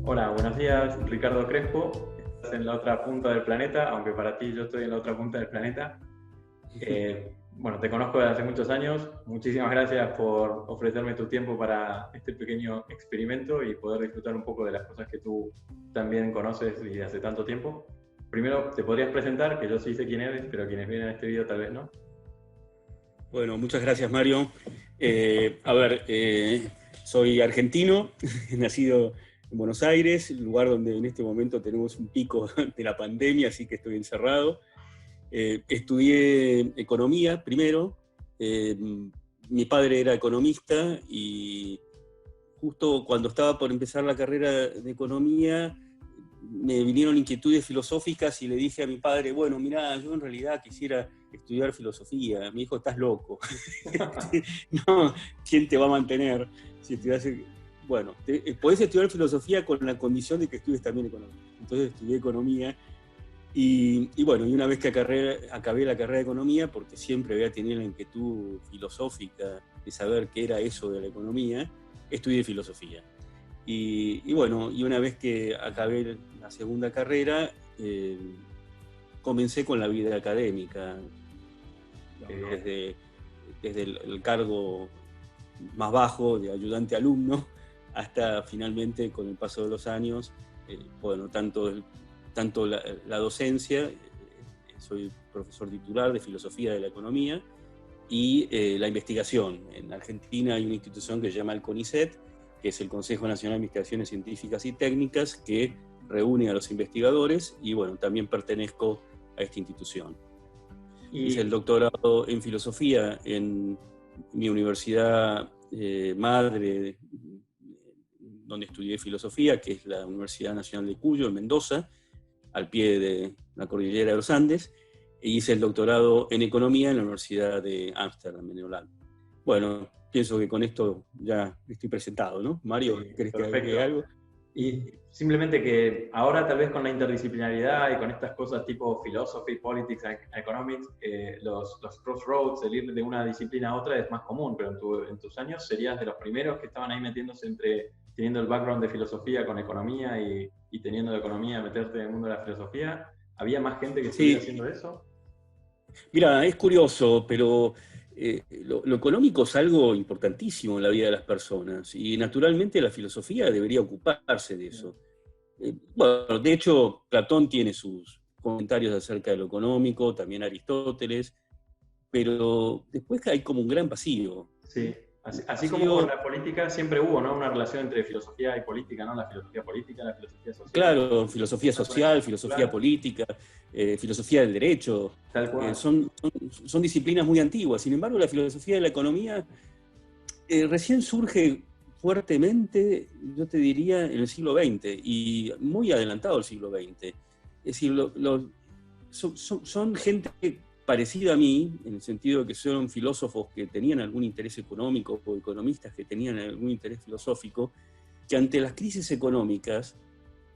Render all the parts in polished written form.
Hola, buenos días, Ricardo Crespo. Estás en la otra punta del planeta, aunque para ti yo estoy en la otra punta del planeta. Bueno, te conozco desde hace muchos años. Muchísimas gracias por ofrecerme tu tiempo para este pequeño experimento y poder disfrutar un poco de las cosas que tú también conoces y hace tanto tiempo. Primero, te podrías presentar, que yo sí sé quién eres, pero quienes vienen a este video tal vez no. Bueno, muchas gracias, Mario. Soy argentino, nacido en Buenos Aires, lugar donde en este momento tenemos un pico de la pandemia, así que estoy encerrado. Estudié economía primero. Eh, Mi padre era economista y justo cuando estaba por empezar la carrera de economía, me vinieron inquietudes filosóficas y le dije a mi padre, bueno, mirá, yo en realidad quisiera estudiar filosofía. Me dijo, estás loco. No, ¿quién te va a mantener si estudias? Bueno, podés estudiar filosofía con la condición de que estudies también economía. Entonces estudié economía y bueno, y una vez que acabé la carrera de economía, porque siempre había tenido la inquietud filosófica de saber qué era eso de la economía, estudié filosofía. Y bueno, y una vez que acabé la segunda carrera, comencé con la vida académica, desde el cargo más bajo de ayudante alumno hasta finalmente, con el paso de los años, bueno, tanto la docencia, soy profesor titular de filosofía de la economía, y la investigación. En Argentina hay una institución que se llama el CONICET, que es el Consejo Nacional de Investigaciones Científicas y Técnicas, que reúne a los investigadores, y bueno, también pertenezco a esta institución. Hice el Y, doctorado en filosofía en mi universidad madre, donde estudié filosofía, que es la Universidad Nacional de Cuyo, en Mendoza, al pie de la cordillera de los Andes, e hice el doctorado en economía en la Universidad de Ámsterdam, en Holanda. Bueno, pienso que con esto ya estoy presentado, ¿no? Mario, sí, ¿querés que agregue perfecto. algo? Y simplemente que ahora tal vez con la interdisciplinaridad y con estas cosas tipo philosophy, politics, economics, los crossroads, el ir de una disciplina a otra es más común, pero en tus años serías de los primeros que estaban ahí metiéndose entre, teniendo el background de filosofía con economía y teniendo de economía meterte en el mundo de la filosofía. ¿Había más gente que estuviera Sí, haciendo eso? mira, es curioso, pero lo económico es algo importantísimo en la vida de las personas y naturalmente la filosofía debería ocuparse de eso. Bueno, de hecho, Platón tiene sus comentarios acerca de lo económico, también Aristóteles, pero después hay como un gran vacío. Sí, Un así como con vacío, la política siempre hubo, ¿no? Una relación entre filosofía y política, ¿no? La filosofía política, la filosofía social. claro, filosofía Una conexión social, filosofía claro, política, filosofía del derecho, tal cual. son disciplinas muy antiguas. Sin embargo, la filosofía de la economía recién surge fuertemente, yo te diría, en el siglo XX y muy adelantado el siglo XX. Es decir, son gente parecida a mí, en el sentido de que son filósofos que tenían algún interés económico o economistas que tenían algún interés filosófico, que ante las crisis económicas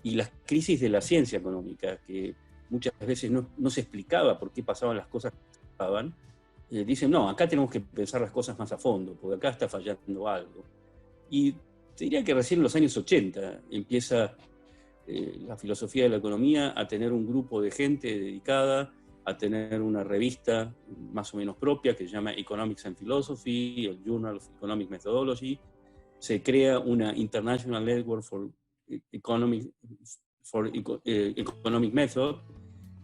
y las crisis de la ciencia económica, que muchas veces no se explicaba por qué pasaban las cosas que pasaban, dicen, no, acá tenemos que pensar las cosas más a fondo, porque acá está fallando algo. Y te diría que recién en los años 80 empieza la filosofía de la economía a tener un grupo de gente dedicada, a tener una revista más o menos propia que se llama Economics and Philosophy, el Journal of Economic Methodology. Se crea una International Network Economic, Economic Method,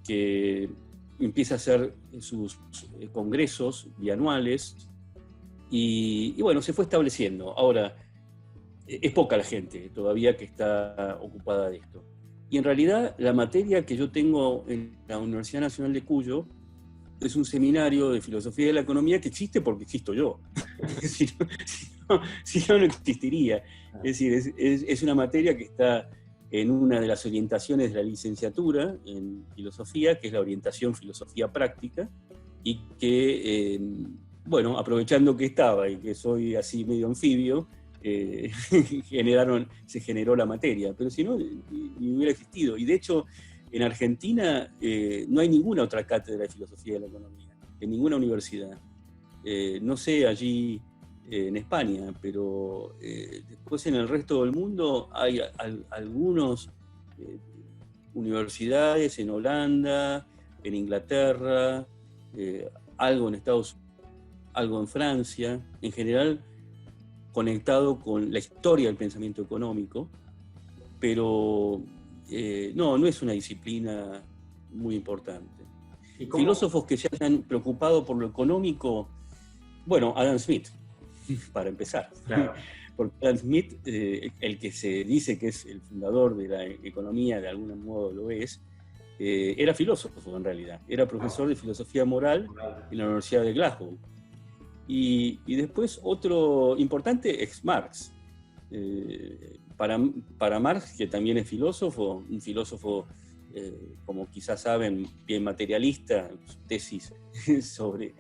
que empieza a hacer sus congresos bianuales y bueno, se fue estableciendo. Ahora, es poca la gente todavía que está ocupada de esto. Y en realidad la materia que yo tengo en la Universidad Nacional de Cuyo es un seminario de filosofía de la economía que existe porque existo yo. Si no, no existiría. Es decir, es una materia que está en una de las orientaciones de la licenciatura en filosofía, que es la orientación filosofía práctica, y que, bueno, aprovechando que estaba y que soy así medio anfibio, eh, se generó la materia, pero si no, ni hubiera existido. Y de hecho, en Argentina no hay ninguna otra cátedra de filosofía de la economía, en ninguna universidad. No sé allí en España, pero después en el resto del mundo hay algunas universidades en Holanda, en Inglaterra, algo en Estados Unidos, algo en Francia, en general conectado con la historia del pensamiento económico, pero no es una disciplina muy importante. Filósofos que se hayan preocupado por lo económico, bueno, Adam Smith, para empezar. Claro. Porque Adam Smith, el que se dice que es el fundador de la economía, de algún modo lo es, era filósofo en realidad, era profesor de filosofía moral en la Universidad de Glasgow. Y después otro importante es Marx. Para Marx, que también es filósofo, un filósofo, como quizás saben, bien materialista, su tesis sobre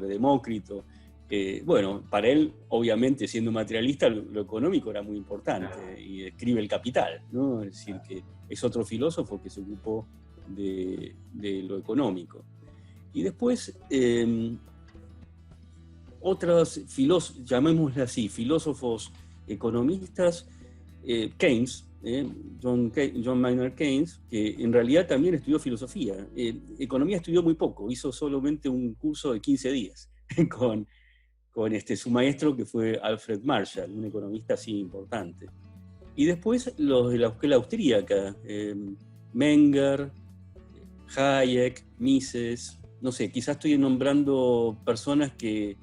Demócrito. Bueno, para él, obviamente, siendo materialista, lo económico era muy importante, y escribe El Capital, ¿no? Es decir, que es otro filósofo que se ocupó de lo económico. Y después, otros filósofos, llamémosle así, filósofos economistas, Keynes, John Maynard Keynes, que en realidad también estudió filosofía. Economía estudió muy poco, hizo solamente un curso de 15 días con su maestro, que fue Alfred Marshall, un economista así importante. Y después los de la escuela austríaca, Menger, Hayek, Mises, no sé, quizás estoy nombrando personas que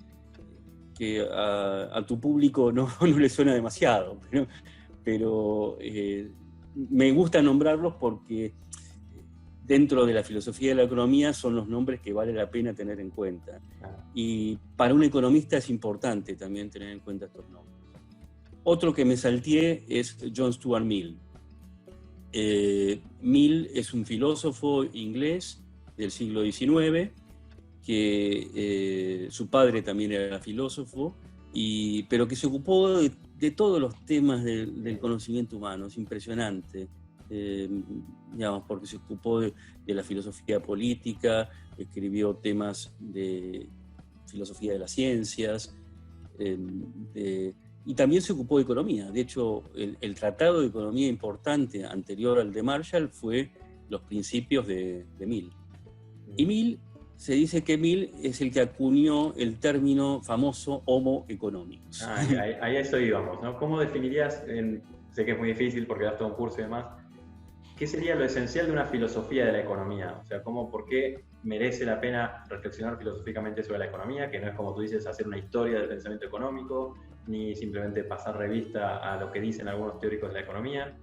a tu público no le suena demasiado, pero me gusta nombrarlos porque dentro de la filosofía de la economía son los nombres que vale la pena tener en cuenta. Y para un economista es importante también tener en cuenta estos nombres. Otro que me salteé es John Stuart Mill. Mill es un filósofo inglés del siglo XIX, que su padre también era filósofo, pero que se ocupó de todos los temas del conocimiento humano. Es impresionante. Digamos, porque se ocupó de la filosofía política, escribió temas de filosofía de las ciencias, y también se ocupó de economía. De hecho, el tratado de economía importante anterior al de Marshall fue Los Principios de Mill. Y Mill, se dice que Mill es el que acuñó el término famoso Homo economicus. Ahí a eso íbamos, ¿no? ¿Cómo definirías, sé que es muy difícil porque das todo un curso y demás, qué sería lo esencial de una filosofía de la economía? O sea, ¿por qué merece la pena reflexionar filosóficamente sobre la economía? Que no es, como tú dices, hacer una historia del pensamiento económico, ni simplemente pasar revista a lo que dicen algunos teóricos de la economía,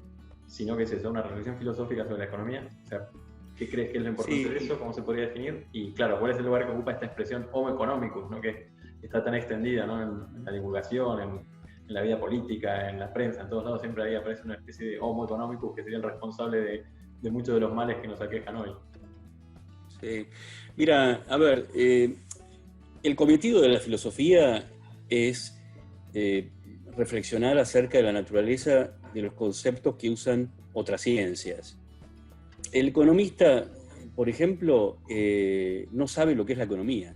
sino que es eso, una reflexión filosófica sobre la economía. O sea, ¿qué crees que es lo importante de eso? ¿Cómo se podría definir? Y claro, ¿cuál es el lugar que ocupa esta expresión Homo economicus, ¿no? Que está tan extendida, ¿no? En la divulgación, en la vida política, en la prensa, en todos lados siempre ahí aparece una especie de Homo economicus que sería el responsable de muchos de los males que nos aquejan hoy. Sí. Mira, a ver, el cometido de la filosofía es reflexionar acerca de la naturaleza de los conceptos que usan otras ciencias. El economista, por ejemplo, no sabe lo que es la economía,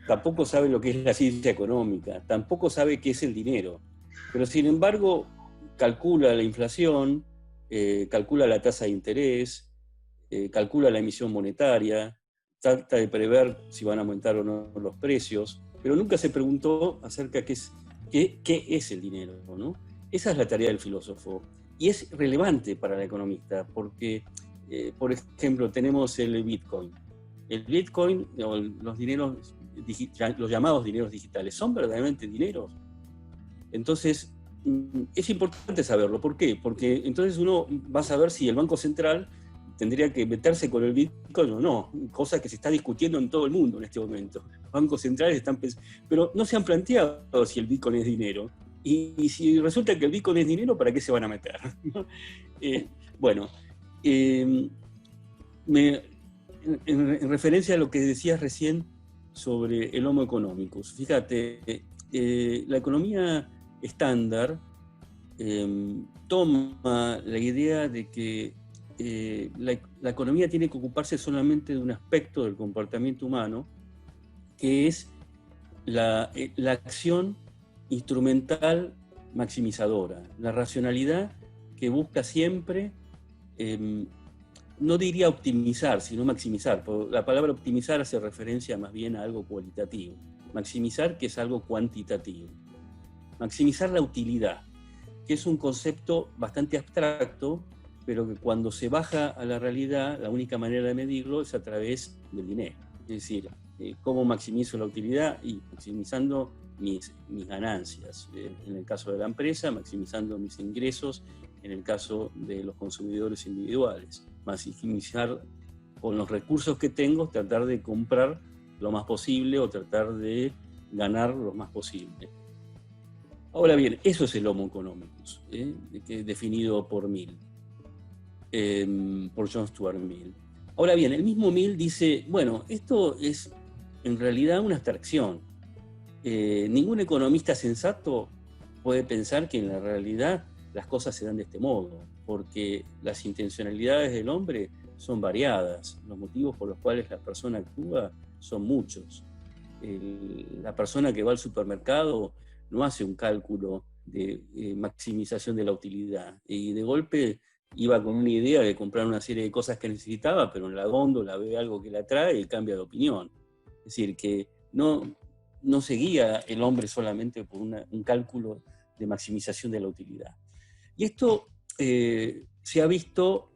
tampoco sabe lo que es la ciencia económica, tampoco sabe qué es el dinero, pero sin embargo calcula la inflación, calcula la tasa de interés, calcula la emisión monetaria, trata de prever si van a aumentar o no los precios, pero nunca se preguntó acerca de qué es el dinero, ¿no? Esa es la tarea del filósofo, y es relevante para el economista, porque, por ejemplo, tenemos el Bitcoin. El Bitcoin, o los dineros, los llamados dineros digitales, ¿son verdaderamente dineros? Entonces, es importante saberlo. ¿Por qué? Porque entonces uno va a saber si el Banco Central tendría que meterse con el Bitcoin o no, cosa que se está discutiendo en todo el mundo en este momento. Los bancos centrales están pensando, pero no se han planteado si el Bitcoin es dinero. Y si resulta que el Bitcoin es dinero, ¿para qué se van a meter? Bueno, en referencia a lo que decías recién sobre el Homo economicus, fíjate, la economía estándar toma la idea de que la economía tiene que ocuparse solamente de un aspecto del comportamiento humano, que es la acción instrumental maximizadora, la racionalidad que busca siempre, no diría optimizar, sino maximizar. La palabra optimizar hace referencia más bien a algo cualitativo. Maximizar, que es algo cuantitativo. Maximizar la utilidad, que es un concepto bastante abstracto, pero que cuando se baja a la realidad, la única manera de medirlo es a través del dinero. Es decir, cómo maximizo la utilidad y maximizando mis ganancias. En el caso de la empresa, maximizando mis ingresos. En el caso de los consumidores individuales, maximizar con los recursos que tengo, tratar de comprar lo más posible o tratar de ganar lo más posible. Ahora bien, eso es el Homo economicus, que es definido por Mill, por John Stuart Mill. Ahora bien, el mismo Mill dice, bueno, esto es en realidad una abstracción. Ningún economista sensato puede pensar que en la realidad las cosas se dan de este modo, porque las intencionalidades del hombre son variadas, los motivos por los cuales la persona actúa son muchos. La persona que va al supermercado no hace un cálculo de maximización de la utilidad, y de golpe iba con una idea de comprar una serie de cosas que necesitaba, pero en la góndola ve algo que la atrae y cambia de opinión. Es decir, que no se guía el hombre solamente por un cálculo de maximización de la utilidad. Y esto se ha visto,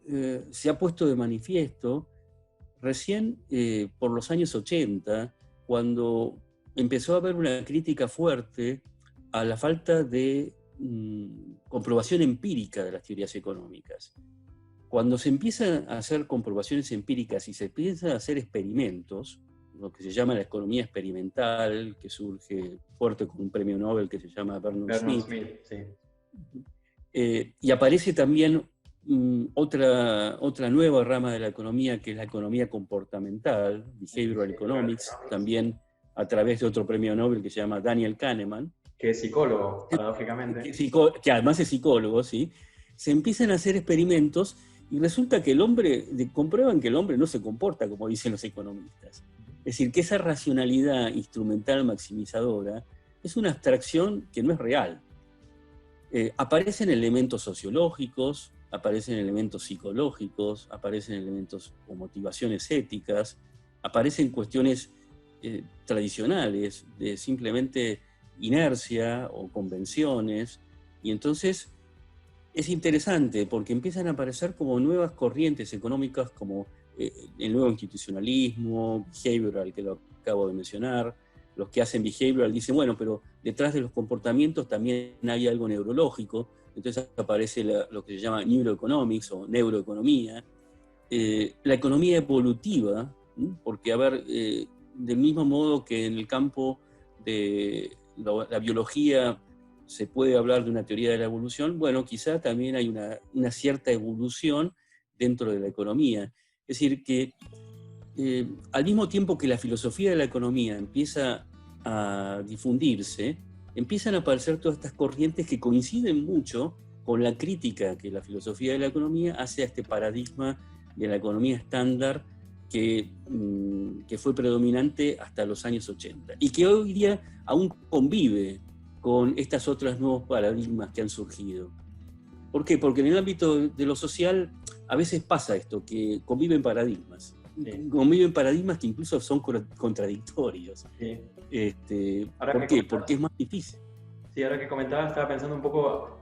se ha puesto de manifiesto recién por los años 80, cuando empezó a haber una crítica fuerte a la falta de comprobación empírica de las teorías económicas. Cuando se empiezan a hacer comprobaciones empíricas y se empiezan a hacer experimentos, lo que se llama la economía experimental, que surge fuerte con un premio Nobel que se llama Vernon Smith, sí. Y aparece también otra nueva rama de la economía, que es la economía comportamental, Behavioral Economics, también a través de otro premio Nobel que se llama Daniel Kahneman. Que es psicólogo, paradójicamente. Que además es psicólogo, ¿sí? Se empiezan a hacer experimentos y resulta que comprueban que el hombre no se comporta como dicen los economistas. Es decir, que esa racionalidad instrumental maximizadora es una abstracción que no es real. Aparecen elementos sociológicos, aparecen elementos psicológicos, aparecen elementos o motivaciones éticas, aparecen cuestiones tradicionales de simplemente inercia o convenciones, y entonces es interesante porque empiezan a aparecer como nuevas corrientes económicas, como el nuevo institucionalismo, behavioral, que lo acabo de mencionar. Los que hacen behavioral dicen, bueno, pero detrás de los comportamientos también hay algo neurológico, entonces aparece lo que se llama neuroeconomics o neuroeconomía. La economía evolutiva, porque, del mismo modo que en el campo de la biología se puede hablar de una teoría de la evolución, bueno, quizá también hay una cierta evolución dentro de la economía. Es decir, que al mismo tiempo que la filosofía de la economía empieza a difundirse, empiezan a aparecer todas estas corrientes que coinciden mucho con la crítica que la filosofía de la economía hace a este paradigma de la economía estándar que fue predominante hasta los años 80 y que hoy día aún convive con estas otras nuevos paradigmas que han surgido. ¿Por qué? Porque en el ámbito de lo social a veces pasa esto, que conviven paradigmas. Sí. Conviven paradigmas que incluso son contradictorios. Sí. ¿Por qué? Porque es más difícil. Sí, ahora que comentaba, estaba pensando un poco,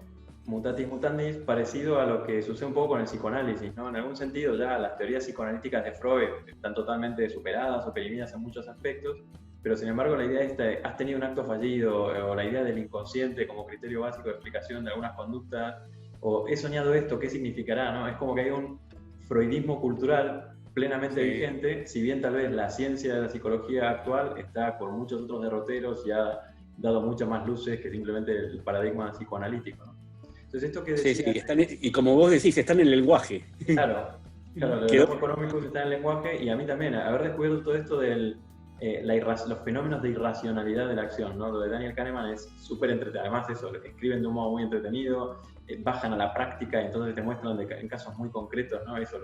mutatis mutandis, parecido a lo que sucede un poco con el psicoanálisis, ¿no? En algún sentido ya las teorías psicoanalíticas de Freud están totalmente superadas o perimidas en muchos aspectos, pero sin embargo la idea de has tenido un acto fallido, o la idea del inconsciente como criterio básico de explicación de algunas conductas, o he soñado esto, ¿qué significará? ¿No? Es como que hay un freudismo cultural plenamente vigente, si bien tal vez la ciencia de la psicología actual está con muchos otros derroteros y ha dado muchas más luces que simplemente el paradigma psicoanalítico, ¿no? Entonces esto que decía, y como vos decís, están en el lenguaje. Claro, el Homo economicus está en el lenguaje, y a mí también, haber descubierto todo esto de los fenómenos de irracionalidad de la acción, ¿no? Lo de Daniel Kahneman es súper entretenido, además eso, escriben de un modo muy entretenido, bajan a la práctica y entonces te muestran en casos muy concretos, ¿no? Eso,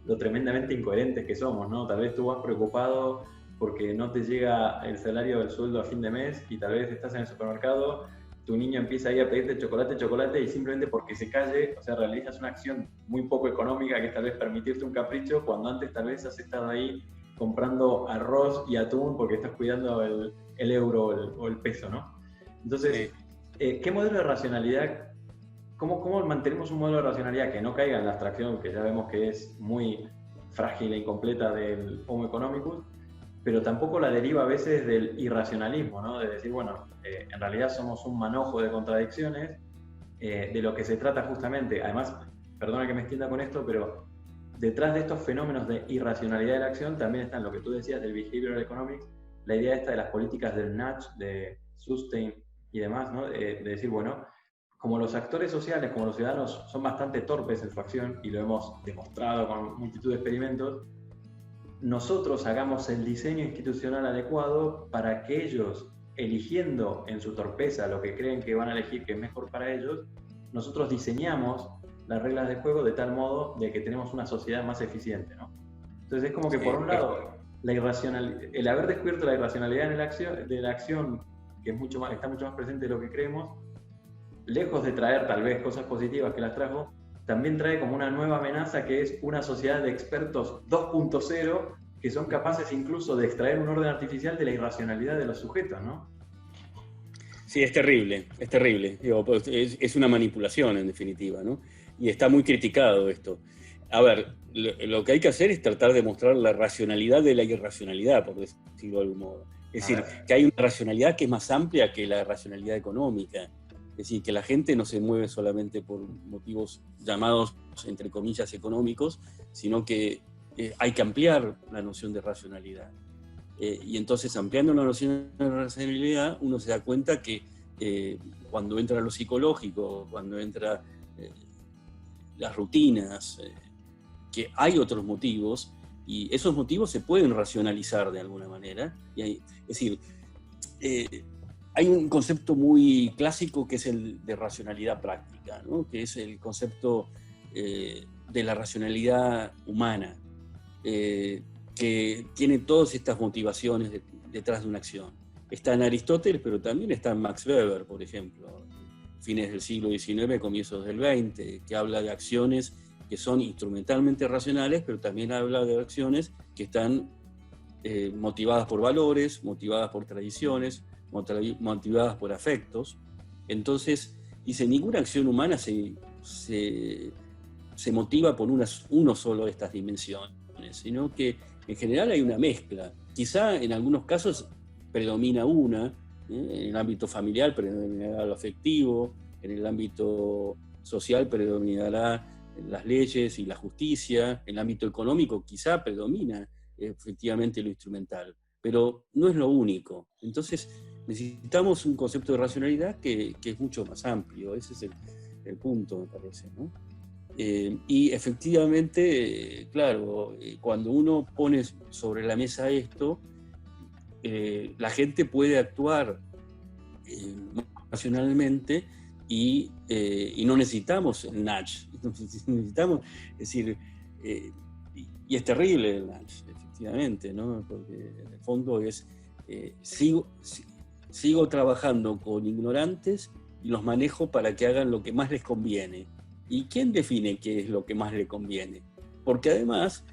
lo tremendamente incoherentes que somos, ¿no? Tal vez tú vas preocupado porque no te llega el salario del sueldo a fin de mes y tal vez estás en el supermercado, tu niño empieza ahí a pedirte chocolate y simplemente porque se calle, o sea, realizas una acción muy poco económica que es tal vez permitirte un capricho cuando antes tal vez has estado ahí comprando arroz y atún porque estás cuidando el euro o el peso, ¿no? Entonces, ¿qué modelo de racionalidad, cómo mantenemos un modelo de racionalidad que no caiga en la abstracción, que ya vemos que es muy frágil e incompleta del Homo economicus, pero tampoco la deriva a veces del irracionalismo, ¿no? De decir, bueno, en realidad somos un manojo de contradicciones, de lo que se trata justamente, además, perdona que me extienda con esto, pero detrás de estos fenómenos de irracionalidad de la acción también están lo que tú decías del behavioral economics, la idea esta de las políticas del nudge, de sustain y demás, ¿no? De decir, bueno, como los actores sociales, como los ciudadanos son bastante torpes en su acción, y lo hemos demostrado con multitud de experimentos, nosotros hagamos el diseño institucional adecuado para que ellos, eligiendo en su torpeza lo que creen que van a elegir que es mejor para ellos, nosotros diseñamos las reglas de juego de tal modo de que tenemos una sociedad más eficiente, ¿no? Entonces es como que por un lado, el haber descubierto la irracionalidad de la acción, que es está mucho más presente de lo que creemos, lejos de traer tal vez cosas positivas que las trajo, también trae como una nueva amenaza que es una sociedad de expertos 2.0 que son capaces incluso de extraer un orden artificial de la irracionalidad de los sujetos, ¿no? Sí, es terrible, es terrible. Digo, pues, es una manipulación en definitiva, ¿no? Y está muy criticado esto. A ver, lo que hay que hacer es tratar de mostrar la racionalidad de la irracionalidad, por decirlo de algún modo. Es decir, que hay una racionalidad que es más amplia que la racionalidad económica. Es decir, que la gente no se mueve solamente por motivos llamados, entre comillas, económicos, sino que hay que ampliar la noción de racionalidad. Y entonces, ampliando la noción de racionalidad, uno se da cuenta que cuando entra lo psicológico, cuando entra las rutinas, que hay otros motivos, y esos motivos se pueden racionalizar de alguna manera. Es decir, hay un concepto muy clásico que es el de racionalidad práctica, ¿no? Que es el concepto de la racionalidad humana, que tiene todas estas motivaciones detrás de una acción. Está en Aristóteles, pero también está en Max Weber, por ejemplo, fines del siglo XIX, comienzos del XX, que habla de acciones que son instrumentalmente racionales, pero también habla de acciones que están motivadas por valores, motivadas por tradiciones, motivadas por afectos. Entonces, dice, ninguna acción humana se motiva por uno solo de estas dimensiones, sino que en general hay una mezcla. Quizá en algunos casos predomina una, en el ámbito familiar predominará lo afectivo, en el ámbito social predominará las leyes y la justicia, en el ámbito económico quizá predomina efectivamente lo instrumental, pero no es lo único. Entonces necesitamos un concepto de racionalidad que es mucho más amplio. Ese es el punto, me parece, ¿no? Y efectivamente, claro, cuando uno pone sobre la mesa esto, la gente puede actuar racionalmente y no necesitamos el nudge. Necesitamos, es decir, y es terrible el nudge, efectivamente, ¿no? Porque en el fondo es, sigo trabajando con ignorantes y los manejo para que hagan lo que más les conviene. ¿Y quién define qué es lo que más le conviene? Porque además,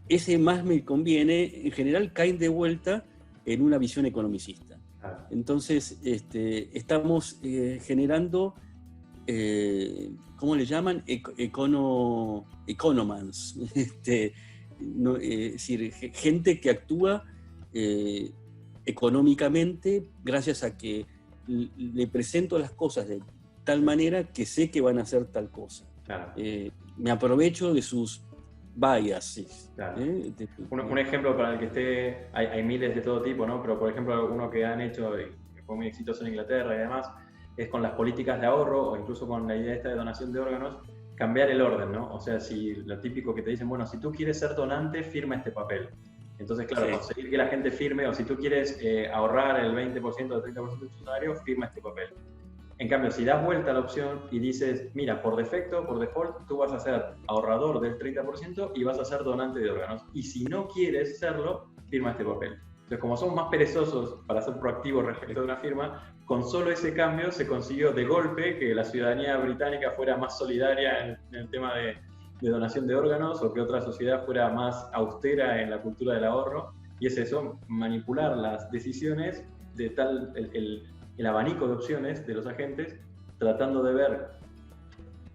ese más me conviene, en general caen de vuelta en una visión economicista. Entonces, estamos generando, ¿cómo le llaman? Economans. Es decir, gente que actúa económicamente gracias a que le presento las cosas de tal manera que sé que van a hacer tal cosa. Claro. Me aprovecho de sus biases. Claro. Un ejemplo para el que esté, hay miles de todo tipo, ¿no? Pero por ejemplo, uno que han hecho, que fue muy exitoso en Inglaterra y demás, es con las políticas de ahorro o incluso con la idea esta de donación de órganos, cambiar el orden, ¿no? O sea, si lo típico que te dicen, bueno, si tú quieres ser donante, firma este papel. Entonces, claro, conseguir que la gente firme, o si tú quieres ahorrar el 20% o el 30% de tu salario, firma este papel. En cambio, si das vuelta a la opción y dices, mira, por defecto, por default, tú vas a ser ahorrador del 30% y vas a ser donante de órganos. Y si no quieres serlo, firma este papel. Entonces, como somos más perezosos para ser proactivos respecto de una firma, con solo ese cambio se consiguió de golpe que la ciudadanía británica fuera más solidaria en el tema de donación de órganos, o que otra sociedad fuera más austera en la cultura del ahorro. Y es eso, manipular las decisiones de tal, el abanico de opciones de los agentes, tratando de ver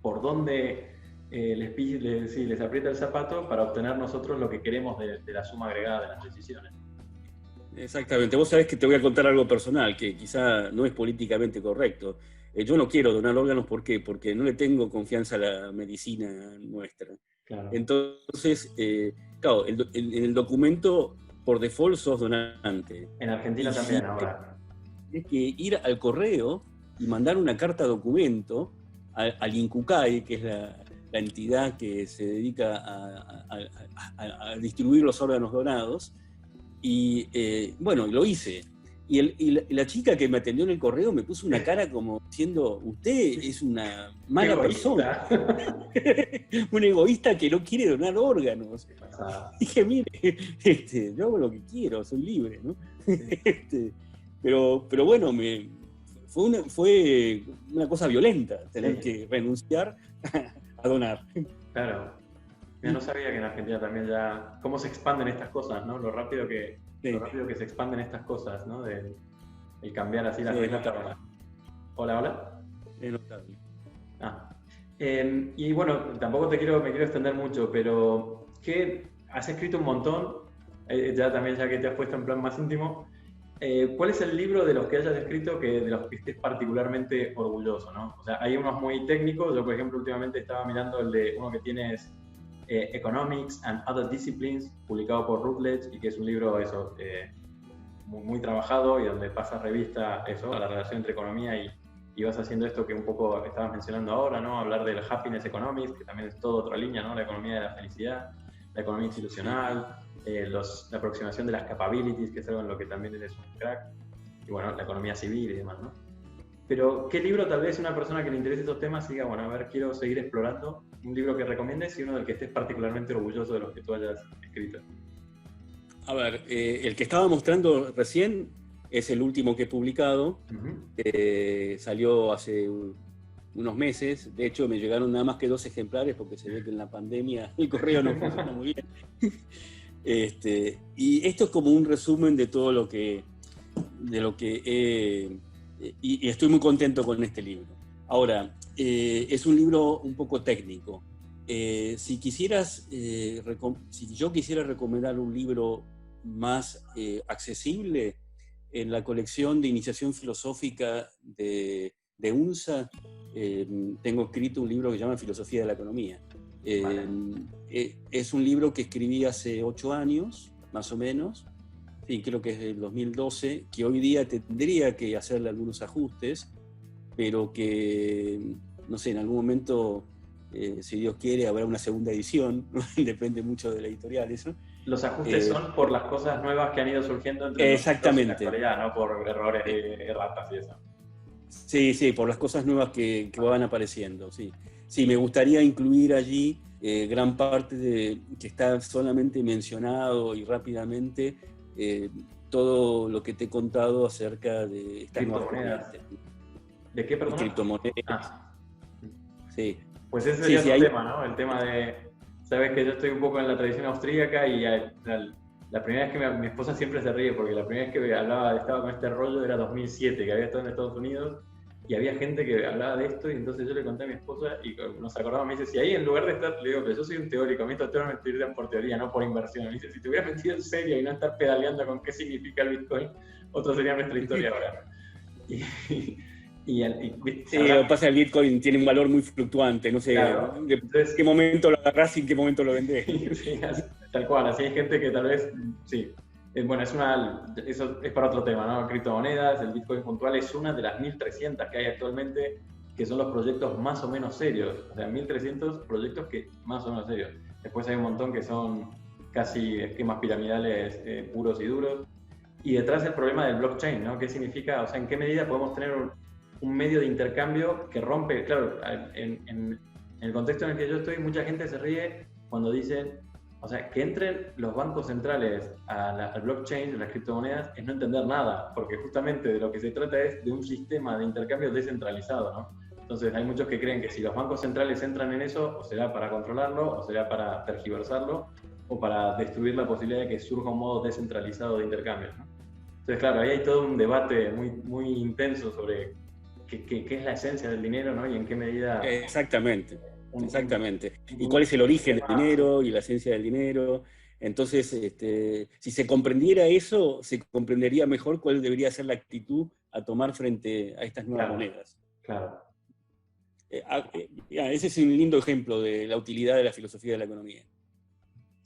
por dónde les aprieta el zapato para obtener nosotros lo que queremos de la suma agregada de las decisiones. Exactamente. Vos sabés que te voy a contar algo personal, que quizá no es políticamente correcto. Yo no quiero donar órganos, ¿por qué? Porque no le tengo confianza a la medicina nuestra. Claro. Entonces, claro, en el documento, por default, sos donante. En Argentina también ahora. Tienes que ir al correo y mandar una carta documento al INCUCAI, que es la entidad que se dedica a distribuir los órganos donados. Y bueno, lo hice. Y la chica que me atendió en el correo me puso una cara como diciendo, usted es una mala persona. Un egoísta que no quiere donar órganos. Dije, mire, yo hago lo que quiero, soy libre, ¿no? Pero bueno, fue una cosa violenta tener que renunciar a donar. Claro. Yo no sabía que en Argentina también ya... cómo se expanden estas cosas, ¿no? Lo rápido que se expanden estas cosas, ¿no? El cambiar así las reglas. Hola. Es notable. Y bueno, tampoco me quiero extender mucho, pero ¿qué has escrito un montón? Ya que te has puesto en plan más íntimo. ¿Cuál es el libro de los que hayas escrito de los que estés particularmente orgulloso, ¿no? O sea, hay unos muy técnicos. Yo, por ejemplo, últimamente estaba mirando el de uno que tienes... Economics and Other Disciplines, publicado por Routledge, y que es un libro muy, muy trabajado, y donde pasa revista a la relación entre economía y vas haciendo esto que un poco estabas mencionando ahora, ¿no? Hablar del happiness economics, que también es toda otra línea, ¿no? La economía de la felicidad, la economía institucional, la aproximación de las capabilities, que es algo en lo que también eres un crack, y bueno, la economía civil y demás, ¿no? Pero, ¿qué libro tal vez una persona que le interese estos temas diga, bueno, a ver, quiero seguir explorando? Un libro que recomiendes y uno del que estés particularmente orgulloso de los que tú hayas escrito. A ver, el que estaba mostrando recién es el último que he publicado. Salió hace unos meses. De hecho, me llegaron nada más que 2 ejemplares porque se ve que en la pandemia el correo no funciona muy bien. Y esto es como un resumen de todo lo que he... Y estoy muy contento con este libro. Ahora, es un libro un poco técnico. Si yo quisiera recomendar un libro más accesible, en la colección de iniciación filosófica de UNSA, tengo escrito un libro que se llama Filosofía de la Economía. Es un libro que escribí hace 8 años, más o menos. Sí, creo que es del 2012, que hoy día tendría que hacerle algunos ajustes, pero que, no sé, en algún momento, si Dios quiere, habrá una segunda edición, depende mucho de la editorial eso. Los ajustes son por las cosas nuevas que han ido surgiendo entre exactamente. la actualidad, no por errores y erratas y eso. Sí, por las cosas nuevas que van apareciendo, sí. Sí, me gustaría incluir allí gran parte que está solamente mencionado y rápidamente, todo lo que te he contado acerca de estas nuevas corrientes. ¿De qué, perdón? Criptomonedas. Sí. Pues ese sería el tema, ¿no? El tema de... Sabes que yo estoy un poco en la tradición austríaca y la primera vez que mi esposa siempre se ríe porque la primera vez que estaba con este rollo era 2007, que había estado en Estados Unidos y había gente que hablaba de esto y entonces yo le conté a mi esposa y nos acordamos, me dice, si ahí en lugar de estar, le digo, pero yo soy un teórico, a mí estos temas me tiran por teoría, no por inversión. Me dice, si te hubieras metido en serio y no estar pedaleando con qué significa el Bitcoin, otra sería nuestra historia ahora. Sí, lo que pasa, el Bitcoin tiene un valor muy fluctuante, no sé entonces, qué momento lo agarrás y en qué momento lo vendés. Sí, tal cual, así hay gente que tal vez, sí. Bueno, eso es para otro tema, ¿no? Criptomonedas, el Bitcoin puntual es una de las 1.300 que hay actualmente, que son los proyectos más o menos serios. O sea, 1.300 proyectos que más o menos serios. Después hay un montón que son casi esquemas piramidales puros y duros. Y detrás el problema del blockchain, ¿no? ¿Qué significa? O sea, ¿en qué medida podemos tener un medio de intercambio que rompe? Claro, en el contexto en el que yo estoy, mucha gente se ríe cuando dicen O sea, que entren los bancos centrales al blockchain, de las criptomonedas, es no entender nada, porque justamente de lo que se trata es de un sistema de intercambio descentralizado, ¿no? Entonces hay muchos que creen que si los bancos centrales entran en eso, o será para controlarlo, o será para tergiversarlo, o para destruir la posibilidad de que surja un modo descentralizado de intercambio, ¿no? Entonces, claro, ahí hay todo un debate muy, muy intenso sobre qué es la esencia del dinero, ¿no? Y en qué medida... Exactamente, exactamente. Y un cuál es el origen del sistema... dinero y la esencia del dinero. Entonces, si se comprendiera eso, se comprendería mejor cuál debería ser la actitud a tomar frente a estas nuevas monedas. Claro. Ese es un lindo ejemplo de la utilidad de la filosofía de la economía.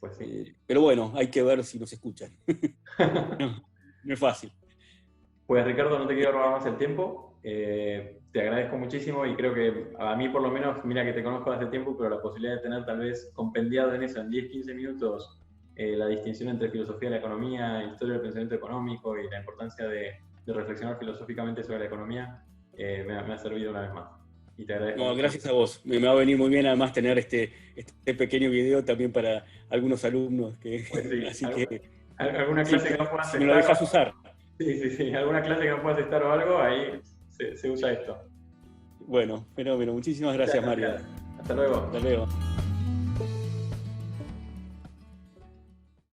Pues sí. Pero bueno, hay que ver si nos escuchan. No es fácil. Pues Ricardo, no te quiero robar más el tiempo. Te agradezco muchísimo y creo que a mí por lo menos, mira que te conozco hace tiempo, pero la posibilidad de tener tal vez compendiado en eso, en 10-15 minutos, la distinción entre filosofía de la economía, historia del pensamiento económico y la importancia de reflexionar filosóficamente sobre la economía, me ha servido una vez más. Y te agradezco. No, gracias a vos. Me va a venir muy bien además tener este pequeño video también para algunos alumnos. Pues sí, así que alguna clase que no puedas si me lo dejas usar. Sí. Alguna clase que no puedas estar o algo, ahí se usa esto. Bueno, fenómeno. Muchísimas gracias, Mario. Hasta luego. Hasta luego.